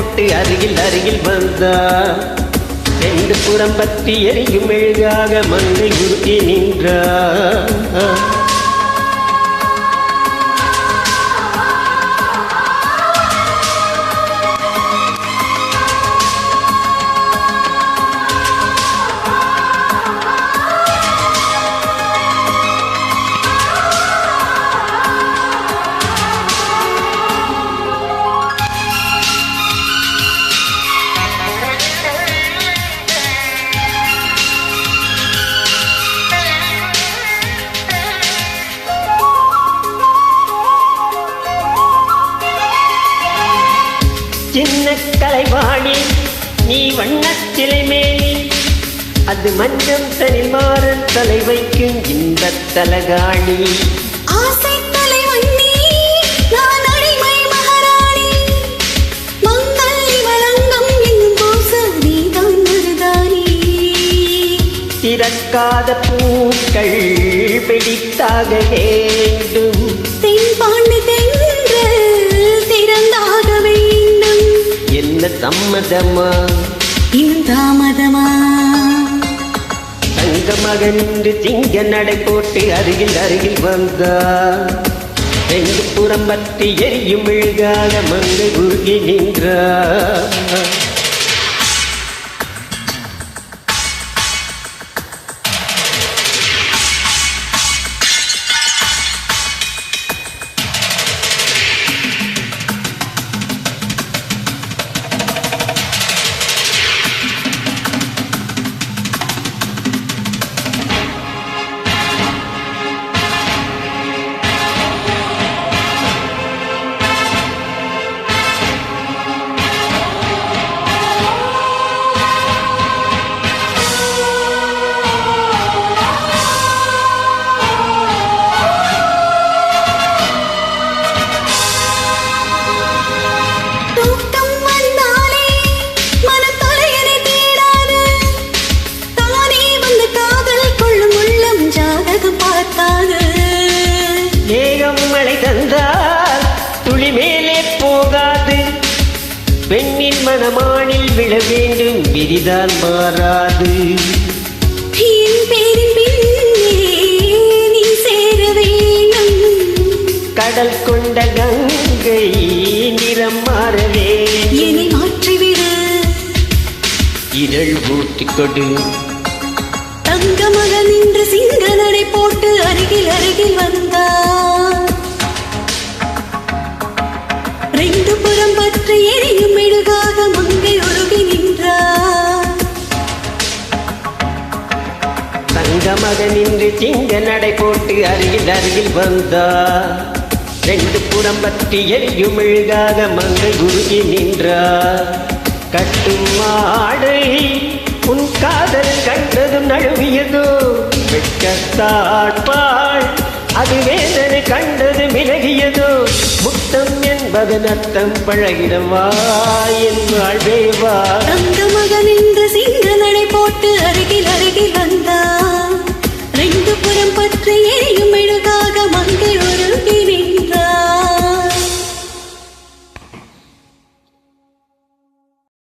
போட்டு அருகில் அருகில் வந்தார். ரெண்டு புறம் பற்றி எரியும் மெழுகாக மங்கை உருகி நின்றார். சின்ன கலைவாணி நீ வண்ணச்சிலை மேனி, அது மஞ்சம் தனி மாறன் தலை வைக்கும் இன்பத் தலகாணி. ஆசை தலைவண்ணி நான் அடிமை மகாராணி, மங்கை வழங்கம் என்னும் கோசம் நீதான் மருதாணி. திறக்காத பூக்கள் பிடித்தாக வேண்டும், தென்பாண்டி தென்று திறந்தாக வேண்டும். என்ன சம்மதமா இன்னும் தாமதமா? தங்க மகன் என்று திங்க நடை போட்டு அருகில் அருகில் வந்தார். ரெண்டு புறம் பற்றி எரியும் மெழுகாக மங்கை உருகி நின்றார். மழை தந்தால் துளி மேலே போகாது, பெண்ணின் மனமானில் விழ வேண்டும் விரிதால் மாறாது. நீ சேர வேண்டும், கடல் கொண்ட கங்கை நிறம் மாறவே என்னை மாற்றிவிடு, இதழ் ஊட்டிக் கொடு. தங்க மகன் என்று சிங்க நடை போட்டு அருகில் அருகில் வந்தார். ரெண்டு புறம் பற்றி எரியும் மெழுகாக மங்கை உருகி நின்றார். தங்க மகன் என்று சிங்க நடை போட்டு அருகில் அருகில் வந்தார். ரெண்டு புறம் பற்றி எரியும் மெழுகாக மங்கை உருகி நின்றார். கட்டும் மாடை உன் காதல் கண்டதும் நழுவியதோ, வெட்கத்தாட்பாள் அது வேதனை கண்டது விலகியதோ. முத்தம் என்பதன் அர்த்தம் பழகிடவா என் வாழ்வேவா. தங்க மகன் என்று சிங்க நடை போட்டு அருகில் அருகில் வந்தார். ரெண்டு புறம் பற்றி எரியும் மெழுகாக மங்கை ஒரு